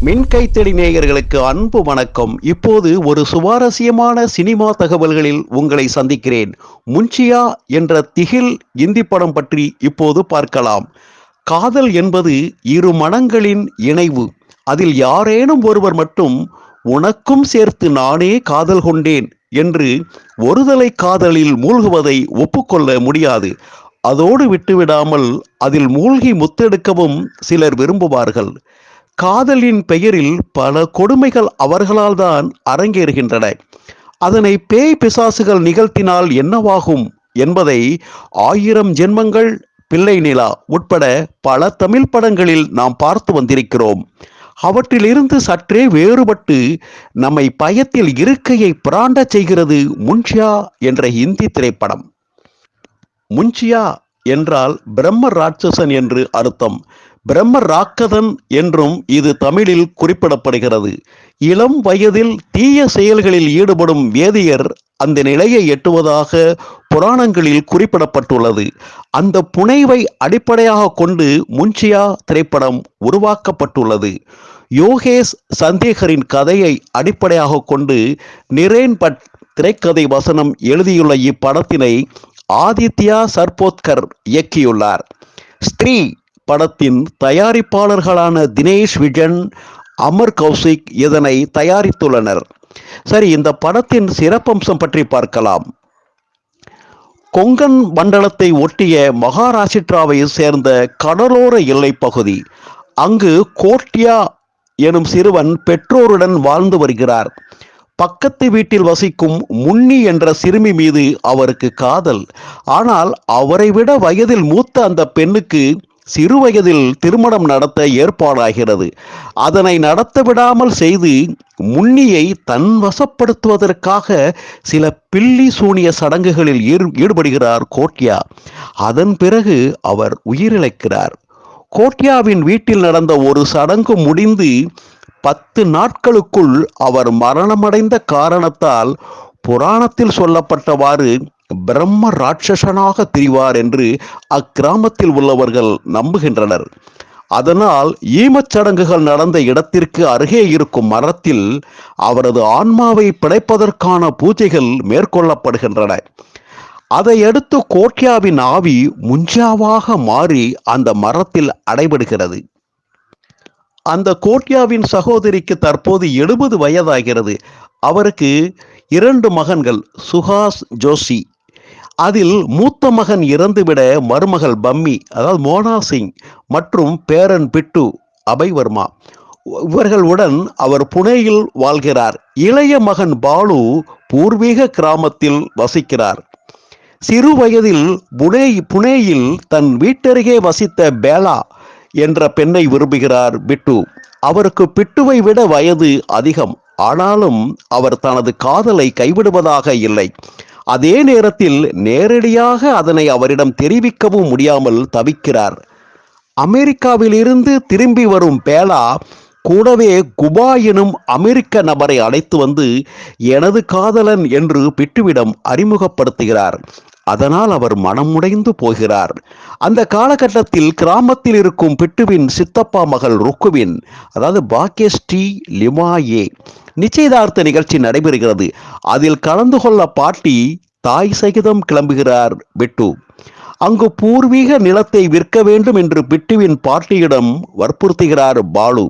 மின்கைத்தடி நேயர்களுக்கு அன்பு வணக்கம். இப்போது ஒரு சுவாரஸ்யமான சினிமா தகவல்களில் உங்களை சந்திக்கிறேன். முன்சியா என்ற திகில் இந்தி படம் பற்றி இப்போது பார்க்கலாம். காதல் என்பது இரு மனங்களின் இணைவு. அதில் யாரேனும் ஒருவர் மட்டும் உனக்கும் சேர்த்து நானே காதல் கொண்டேன் என்று ஒருதலை காதலில் மூழ்குவதை ஒப்புக்கொள்ள முடியாது. அதோடு விட்டுவிடாமல் அதில் மூழ்கி முத்தெடுக்கவும் சிலர் விரும்புவார்கள். காதலின் பெயரில் பல கொடுமைகள் அவர்களால் தான் அரங்கேறுகின்றன. அதனை பேய் பிசாசுகள் நிகழ்த்தினால் என்னவாகும் என்பதை 1000 ஜென்மங்கள், பிள்ளை நிலா உட்பட பல தமிழ் படங்களில் நாம் பார்த்து வந்திருக்கிறோம். அவற்றிலிருந்து சற்றே வேறுபட்டு நம்மை பயத்தில் இருக்கையை பிராண்டச் செய்கிறது முன்ஷியா என்ற இந்தி திரைப்படம். முன்ஷியா என்றால் பிரம்ம ராட்சசன் என்று அர்த்தம். பிரம்ம ராக்கதன் என்றும் இது தமிழில் குறிப்பிடப்படுகிறது. இளம் வயதில் தீய செயல்களில் ஈடுபடும் வேதியர் அந்த நிலையை எட்டுவதாக புராணங்களில் குறிப்பிடப்பட்டுள்ளது. அந்த புனைவை அடிப்படையாக கொண்டு முன்ஷியா திரைப்படம் உருவாக்கப்பட்டுள்ளது. யோகேஷ் சந்தேகரின் கதையை அடிப்படையாக கொண்டு நிரேன் பட் திரைக்கதை வசனம் எழுதியுள்ள இப்படத்தினை ஆதித்யா சர்போத்கர் இயக்கியுள்ளார். ஸ்திரீ படத்தின் தயாரிப்பாளர்களான தினேஷ் விஜன், அமர் கௌசிக் இதனை தயாரித்துள்ளனர். சரி, இந்த படத்தின் சிறப்பம்சம் பற்றி பார்க்கலாம். கொங்கன் மண்டலத்தை ஒட்டிய மகாராஷ்டிராவை சேர்ந்த கடலோர எல்லை பகுதி. அங்கு கோட்யா எனும் சிறுவன் பெற்றோருடன் வாழ்ந்து வருகிறார். பக்கத்து வீட்டில் வசிக்கும் முன்னி என்ற சிறுமி மீது அவருக்கு காதல். ஆனால் அவரை விட வயதில் மூத்த அந்த பெண்ணுக்கு சிறு வயதில் திருமணம் நடத்த ஏற்பாடாகிறது. அதனை நடத்த விடாமல் செய்து முன்னியை தன் வசப்படுத்துவதற்காக சில பில்லி சூனிய சடங்குகளில் ஈடுபடுகிறார் கோட்யா. அதன் பிறகு அவர் உயிரிழக்கிறார். கோட்யாவின் வீட்டில் நடந்த ஒரு சடங்கு முடிந்து 10 நாட்களுக்குள் அவர் மரணமடைந்த காரணத்தால் புராணத்தில் சொல்லப்பட்டவாறு பிரம்ம ராட்சசனாக திரிவார் என்று அக்கிராமத்தில் உள்ளவர்கள் நம்புகின்றனர். அதனால் ஈமச்சடங்குகள் நடந்த இடத்திற்கு அருகே இருக்கும் மரத்தில் அவரது ஆன்மாவை பிழைப்பதற்கான பூஜைகள் மேற்கொள்ளப்படுகின்றன. அதையடுத்து கோட்யாவின் ஆவி முன்ஷியாவாக மாறி அந்த மரத்தில் அடைபடுகிறது. அந்த கோட்யாவின் சகோதரிக்கு தற்போது 70 வயதாகிறது. அவருக்கு 2 மகன்கள், சுஹாஸ், ஜோஷி. அதில் மூத்த மகன் இறந்துவிட மருமகள் பம்மி, அதாவது மோனா சிங் மற்றும் பேரன் பிட்டு அபய்வர்மா இவர்களுடன் அவர் புனேயில் வாழ்கிறார். இளைய மகன் பாலு பூர்வீக கிராமத்தில் வசிக்கிறார். சிறு வயதில் புனேயில் தன் வீட்டருகே வசித்த பேலா என்ற பெண்ணை விரும்புகிறார் பிட்டு. அவருக்கு பிட்டுவை விட வயது அதிகம். ஆனாலும் அவர் தனது காதலை கைவிடுவதாக இல்லை. அதே நேரத்தில் நேரடியாக அதனை அவரிடம் தெரிவிக்கவும் முடியாமல் தவிக்கிறார். அமெரிக்காவில் இருந்து திரும்பி வரும் பேலா கூடவே குபா எனும் அமெரிக்க நபரை அழைத்து வந்து எனது காதலன் என்று பிட்டுவிடம் அறிமுகப்படுத்துகிறார். அதனால் அவர் மனமுடைந்து போகிறார். அந்த காலகட்டத்தில் கிராமத்தில் இருக்கும் பிட்டுவின் சித்தப்பா மகள் ருக்குவின், அதாவது பாக்கியஸ்ரீ லிமாயே நிச்சயதார்த்த நிகழ்ச்சி நடைபெறுகிறது. அதில் கலந்து கொள்ள பாட்டி தாய் சகிதம் கிளம்புகிறார் பிட்டு. அங்கு பூர்வீக நிலத்தை விற்க வேண்டும் என்று பிட்டுவின் பாட்டியிடம் வற்புறுத்துகிறார் பாலு.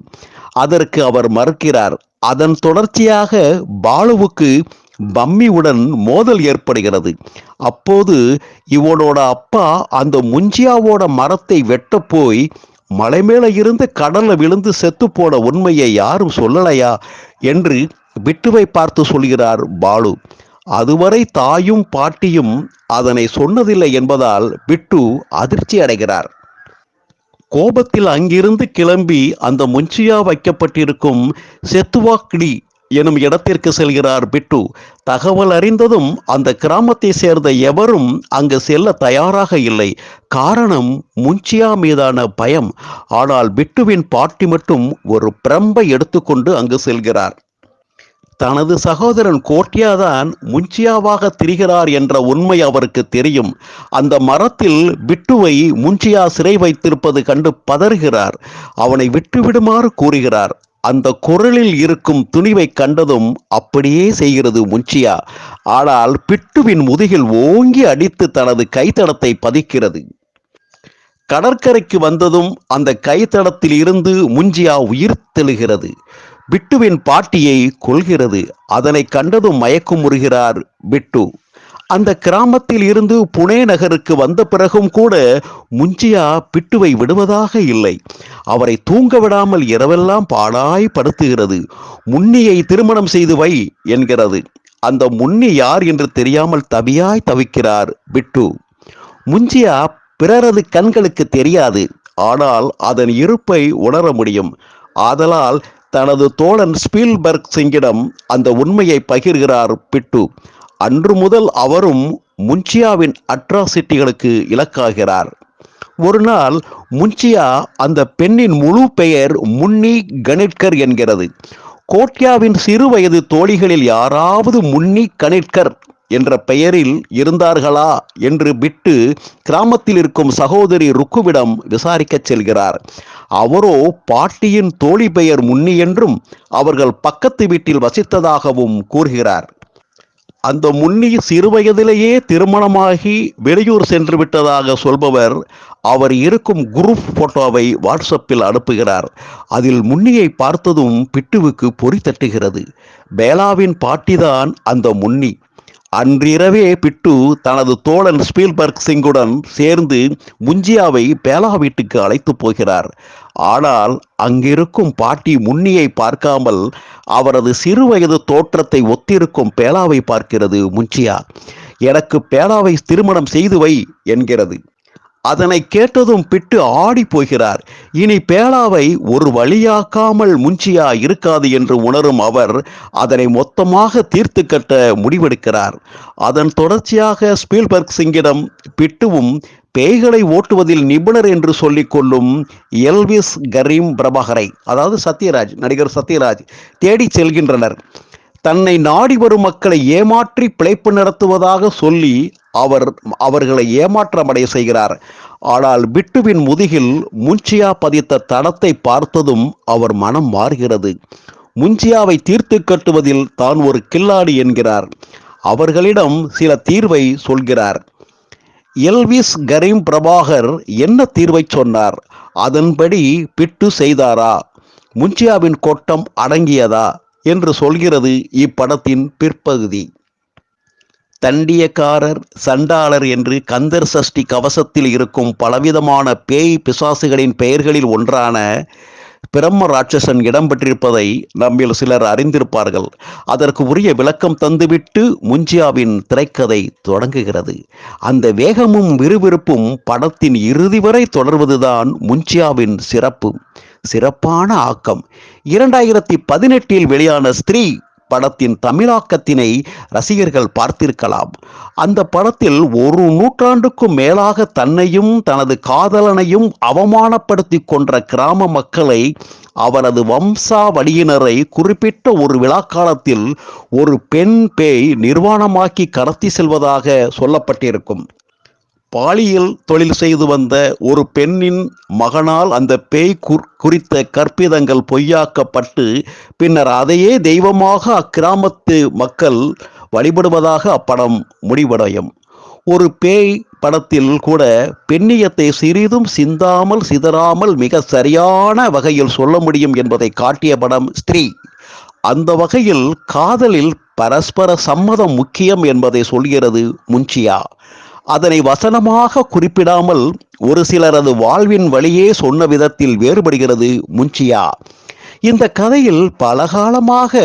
அதற்கு அவர் மறுக்கிறார். அதன் தொடர்ச்சியாக பாலுவுக்கு பம்மியுடன் மோதல் ஏற்படுகிறது. அப்போது இவனோட அப்பா அந்த முன்ஷியாவோட மரத்தை வெட்ட போய் மலை மேல இருந்து கடல்ல விழுந்து செத்து போன உண்மையை யாரும் சொல்லலையா என்று பிட்டுவை பார்த்து சொல்கிறார் பாலு. அதுவரை தாயும் பாட்டியும் அதனை சொன்னதில்லை என்பதால் பிட்டு அதிர்ச்சி அடைகிறார். கோபத்தில் அங்கிருந்து கிளம்பி அந்த முன்ஷியா வைக்கப்பட்டிருக்கும் செத்துவாக்டி எனும் இடத்திற்கு செல்கிறார் பிட்டு. தகவல் அறிந்ததும் அந்த கிராமத்தை சேர்ந்த எவரும் அங்கு செல்ல தயாராக இல்லை. காரணம் முன்ஷியா மீதான பயம். ஆனால் பிட்டுவின் பாட்டி மட்டும் ஒரு பிரம்பை எடுத்துக்கொண்டு அங்கு செல்கிறார். தனது சகோதரன் கோட்யாதான் முன்ஷியாவாக திரிகிறார் என்ற உண்மை அவருக்கு தெரியும். அந்த மரத்தில் பிட்டுவை முன்ஷியா சிறை வைத்திருப்பது கண்டு பதறுகிறார். அவனை விட்டுவிடுமாறு கூறுகிறார். அந்த குரலில் இருக்கும் துணிவை கண்டதும் அப்படியே செய்கிறது முன்சியா. ஆனால் பிட்டுவின் முதுகில் ஓங்கி அடித்து தனது கைத்தடத்தை பதிக்கிறது. கடற்கரைக்கு வந்ததும் அந்த கைத்தடத்தில் இருந்து முன்சியா உயிர் தெழுகிறது. பிட்டுவின் பாட்டியை கொல்கிறது. அதனை கண்டதும் மயக்கம் முறுகிறார் பிட்டு. அந்த கிராமத்தில் இருந்து புனே நகருக்கு வந்த பிறகும் கூட முன்சியா பிட்டுவை விடுவதாக இல்லை. அவரை தூங்க விடாமல் இரவெல்லாம் பாடாய் படுத்துகிறது. முன்னியை திருமணம் செய்து வை என்கிறது. அந்த முன்னி யார் என்று தெரியாமல் தவியாய் தவிக்கிறார் பிட்டு. முன்சியா பிறரது கண்களுக்கு தெரியாது, ஆனால் அதன் இருப்பை உணர முடியும். ஆதலால் தனது தோழன் ஸ்பீல்பர்க் சிங்கிடம் அந்த உண்மையை பகிர்கிறார் பிட்டு. அன்று முதல் அவரும் முன்சியாவின் அட்ராசிட்டிகளுக்கு இலக்காகிறார். ஒரு நாள் முன்சியா அந்த பெண்ணின் முழு பெயர் முன்னி கணிட்கர் என்கிறது. கோட்யாவின் சிறு வயது தோழிகளில் யாராவது முன்னி கணிட்கர் என்ற பெயரில் இருந்தார்களா என்று பிட்டு கிராமத்தில் இருக்கும் சகோதரி ருக்குவிடம் விசாரிக்கச் செல்கிறார். அவரோ பாட்டியின் தோழி பெயர் முன்னி என்றும் அவர்கள் பக்கத்து வீட்டில் வசித்ததாகவும் கூறுகிறார். அந்த முன்னி சிறுவயதிலேயே திருமணமாகி வெளியூர் சென்று விட்டதாக சொல்பவர் அவர் இருக்கும் குரூப் போட்டோவை வாட்ஸ்அப்பில் அனுப்புகிறார். அதில் முன்னியை பார்த்ததும் பிட்டுவுக்கு பொறி தட்டுகிறது. பேலாவின் பாட்டிதான் அந்த முன்னி. அன்றிரவே பிட்டு தனது தோழன் ஸ்பீல்பர்க் சிங்குடன் சேர்ந்து முன்சியாவை பேலா வீட்டுக்கு அழைத்து போகிறார். ஆனால் அங்கிருக்கும் பாட்டி முன்னியை பார்க்காமல் அவரது சிறுவயது தோற்றத்தை ஒத்திருக்கும் பேலாவை பார்க்கிறது முன்சியா. எனக்கு பேலாவை திருமணம் செய்து வை என்கிறது. அதனை கேட்டதும் பிட்டு ஆடி போகிறார். இனி பேலாவை ஒரு வழியாக்காமல் முன்சியா இருக்காது என்று உணரும் அவர் அதனை மொத்தமாக தீர்த்து கட்ட முடிவெடுக்கிறார். அதன் தொடர்ச்சியாக ஸ்பீல்பர்க் சிங்கிடம் பிட்டுவும் பேய்களை ஓட்டுவதில் நிபுணர் என்று சொல்லிக் கொள்ளும் எல்விஸ் கரீம் பிரபாகரை, அதாவது சத்யராஜ், நடிகர் சத்யராஜ் தேடி செல்கின்றனர். தன்னை நாடி வரும் மக்களை ஏமாற்றி பிழைப்பு நடத்துவதாக சொல்லி அவர்களை ஏமாற்றமடைய செய்கிறார். ஆனால் பிட்டுவின் முதுகில் முன்சியா பதித்த தடத்தை பார்த்ததும் அவர் மனம் மாறுகிறது. முன்சியாவை தீர்த்து கட்டுவதில் தான் ஒரு கில்லாடி என்கிறார். அவர்களிடம் சில தீர்வை சொல்கிறார். எல்விஸ் கரீம் பிரபாகர் என்ன தீர்வை சொன்னார்? அதன்படி பிட்டு செய்தாரா? முன்சியாவின் கொட்டம் அடங்கியதா என்று சொல்கிறது இப்படத்தின் பிற்பகுதி. தண்டியக்காரர், சண்டாளர் என்று கந்தர் சஷ்டி கவசத்தில் இருக்கும் பலவிதமான பேய் பிசாசுகளின் பெயர்களில் ஒன்றான பிரம்ம ராட்சசன் இடம்பெற்றிருப்பதை நம்மில் சிலர் அறிந்திருப்பார்கள். அதற்கு உரிய விளக்கம் தந்துவிட்டு முன்சியாவின் திரைக்கதை தொடங்குகிறது. அந்த வேகமும் விறுவிறுப்பும் படத்தின் இறுதி வரை தொடர்வதுதான் முன்சியாவின் சிறப்பான ஆக்கம். 2018 வெளியான ஸ்திரீ படத்தின் தமிழாக்கத்தினை ரசிகர்கள் பார்த்திருக்கலாம். அந்த படத்தில் ஒரு நூற்றாண்டுக்கும் மேலாக தன்னையும் தனது காதலனையும் அவமானப்படுத்தி கொன்ற கிராம மக்களை, அவரது வம்சாவளியினரை குறிப்பிட்ட ஒரு விழாக்காலத்தில் ஒரு பெண் பேய் நிர்வாணமாக்கி கடத்தி செல்வதாக சொல்லப்பட்டிருக்கும். பாலியல் தொழில் செய்து வந்த ஒரு பெண்ணின் மகனால் அந்த பேய் குறித்த கற்பிதங்கள் பொய்யாக்கப்பட்டு பின்னர் அதையே தெய்வமாக அக்கிராமத்து மக்கள் வழிபடுவதாக அப்படம் முடிவடையும். ஒரு பேய் படத்தில் கூட பெண்ணியத்தை சிறிதும் சிந்தாமல் சிதறாமல் மிக சரியான வகையில் சொல்ல முடியும் என்பதை காட்டிய படம் ஸ்திரீ. அந்த வகையில் காதலில் பரஸ்பர சம்மதம் முக்கியம் என்பதை சொல்கிறது முன்சியா. அதனை வசனமாக குறிப்பிடாமல் ஒரு சிலரது வாழ்வின் வழியே சொன்ன விதத்தில் வேறுபடுகிறது முன்சியா. இந்த கதையில் பலகாலமாக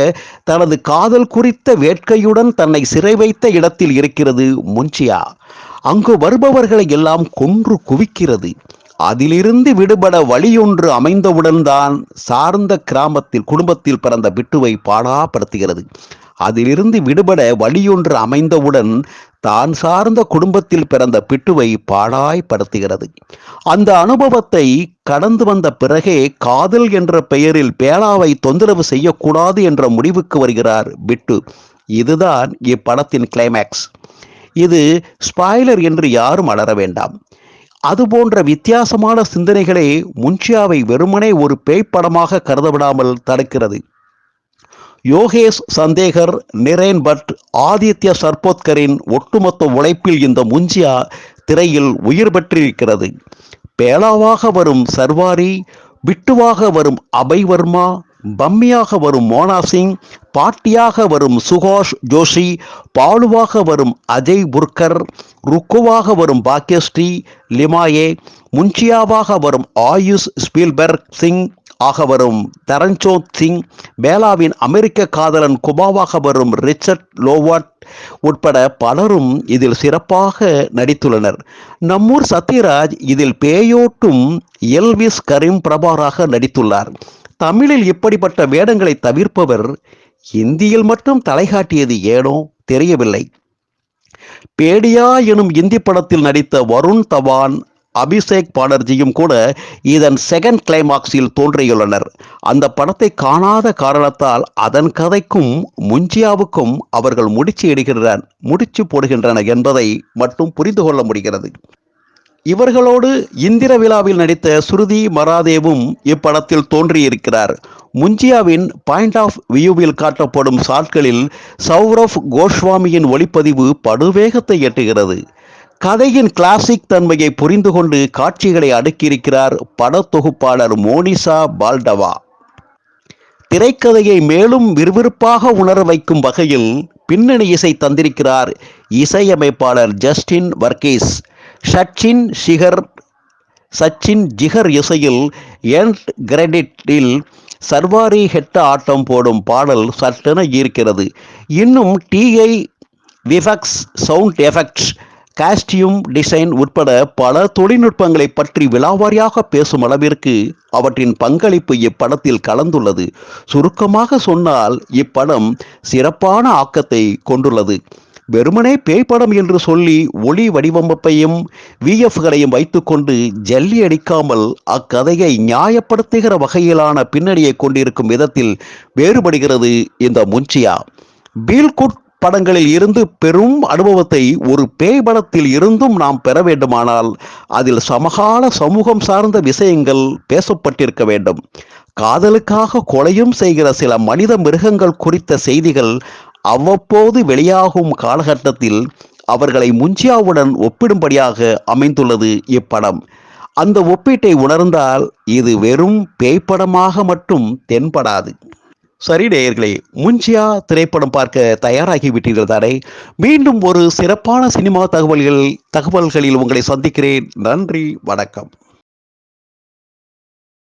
தனது காதல் குறித்த வேட்கையுடன் தன்னை சிறை வைத்த இடத்தில் இருக்கிறது முன்சியா. அங்கு வருபவர்களை எல்லாம் கொன்று குவிக்கிறது. அதிலிருந்து விடுபட வழியொன்று அமைந்தவுடன் தான் சார்ந்த குடும்பத்தில் பிறந்த பிட்டுவை பாடாப்படுத்துகிறது. அதிலிருந்து விடுபட வழியொன்று அமைந்தவுடன் தான் சார்ந்த குடும்பத்தில் பிறந்த பிட்டுவை பாடாய்படுத்துகிறது. அந்த அனுபவத்தை கடந்து வந்த பிறகே காதல் என்ற பெயரில் பேலாவை தொந்தரவு செய்யக்கூடாது என்ற முடிவுக்கு வருகிறார் பிட்டு. இதுதான் இப்படத்தின் கிளைமேக்ஸ். இது ஸ்பாய்லர் என்று யாரும் அலற வேண்டாம். அதுபோன்ற வித்தியாசமான சிந்தனைகளே முன்ஷியாவை வெறுமனே ஒரு பேய் படமாக கருதவிடாமல் தடுக்கிறது. யோகேஷ் சந்தேகர், நிரேன் பட், ஆதித்ய சர்போத்கரின் ஒட்டுமொத்த உழைப்பில் இந்த முன்ஷியா திரையில் உயிர் பெற்றிருக்கிறது. பேலாவாக வரும் சர்வாரி, பிட்டுவாக வரும் அபய் வர்மா, பம்மியாக வரும் மோனா சிங், பாட்டியாக வரும் சுகாஷ் ஜோஷி, பாலுவாக வரும் அஜய் புர்கர், ருக்குவாக வரும் பாக்யஸ்ரீ லிமாயே, முன்ஷியாவாக வரும் ஆயுஷ் ஸ்பீல்பர்க் சிங் ஆக வரும் தரன்சோத் சிங், பேலாவின் அமெரிக்க காதலன் குபாவாக வரும் ரிச்சர்ட் லோவாட் உட்பட பலரும் இதில் சிறப்பாக நடித்துள்ளனர். நம்மூர் சத்யராஜ் இதில் பேயோட்டும் எல்விஸ் கரீம் பிரபாராக நடித்துள்ளார். தமிழில் இப்படிப்பட்ட வேடங்களை தவிர்ப்பவர் இந்தியில் மட்டும் தலைகாட்டியது ஏனோ தெரியவில்லை. பேடியா எனும் இந்தி படத்தில் நடித்த வருண் தவான், அபிஷேக் பானர்ஜியும் கூட இதன் செகண்ட் கிளைமாக்ஸில் தோன்றியுள்ளனர். அந்த படத்தை காணாத காரணத்தால் அதன் கதைக்கும் முன்ஷியாவுக்கும் அவர்கள் முடிச்சு போடுகின்றனர் என்பதை மட்டும் புரிந்து கொள்ள முடிகிறது. இவர்களோடு இந்திர விழாவில் நடித்த ஸ்ருதி மராதேவும் இப்படத்தில் தோன்றியிருக்கிறார். முன்ஷியாவின் பாயிண்ட் ஆஃப் வியூவில் காட்டப்படும் ஷாட்களில் சௌரவ் கோஸ்வாமியின் ஒளிப்பதிவு படுவேகத்தை எட்டுகிறது. கதையின் கிளாசிக் தன்மையை புரிந்து கொண்டு காட்சிகளை அடுக்கியிருக்கிறார் படத்தொகுப்பாளர் மோனிஷா பால்டவா. திரைக்கதையை மேலும் விறுவிறுப்பாக உணர வைக்கும் வகையில் பின்னணி இசை தந்திருக்கிறார் இசையமைப்பாளர் ஜஸ்டின் வர்கீஸ். சச்சின் ஜிகர் இசையில் எண்ட் கிரெடிட்டில் சர்வாரி ஹெட்ட ஆட்டம் போடும் பாடல் சட்டென ஈர்க்கிறது. இன்னும் DI VFX, sound effects, costume design உட்பட பல தொழில்நுட்பங்களை பற்றி விலாவாரியாக பேசும் அளவிற்கு அவற்றின் பங்களிப்பு இப்படத்தில் கலந்துள்ளது. சுருக்கமாக சொன்னால் இப்படம் சிறப்பான ஆக்கத்தை கொண்டுள்ளது. வெறுமனே பேய்ப்படம் என்று சொல்லி ஒளி வடிவமைப்பையும் விஎஃப்களையும் வைத்துக்கொண்டு ஜல்லி அடிக்காமல் அக்கதையை நியாயப்படுத்துகிற வகையிலான பின்னணியை கொண்டிருக்கும் விதத்தில் வேறுபடுகிறது இந்த முன்ஷியா. பீல்குட் படங்களில் இருந்து பெரும் அனுபவத்தை ஒரு பேய் படத்தில் இருந்தும் நாம் பெற வேண்டுமானால் அதில் சமகால சமூகம் சார்ந்த விஷயங்கள் பேசப்பட்டிருக்க வேண்டும். காதலுக்காக கொலையும் செய்கிற சில மனித மிருகங்கள் குறித்த செய்திகள் அவ்வப்போது வெளியாகும் காலகட்டத்தில் அவர்களை முன்ஷியாவுடன் ஒப்பிடும்படியாக அமைந்துள்ளது இப்படம். அந்த ஒப்பீட்டை உணர்ந்தால் இது வெறும் பேய்ப்படமாக மட்டும் தென்படாது. சரி நேயர்களே, முன்ஷியா திரைப்படம் பார்க்க தயாராகிவிட்டீர்கள் தானே? மீண்டும் ஒரு சிறப்பான சினிமா தகவல்களில் உங்களை சந்திக்கிறேன். நன்றி, வணக்கம்.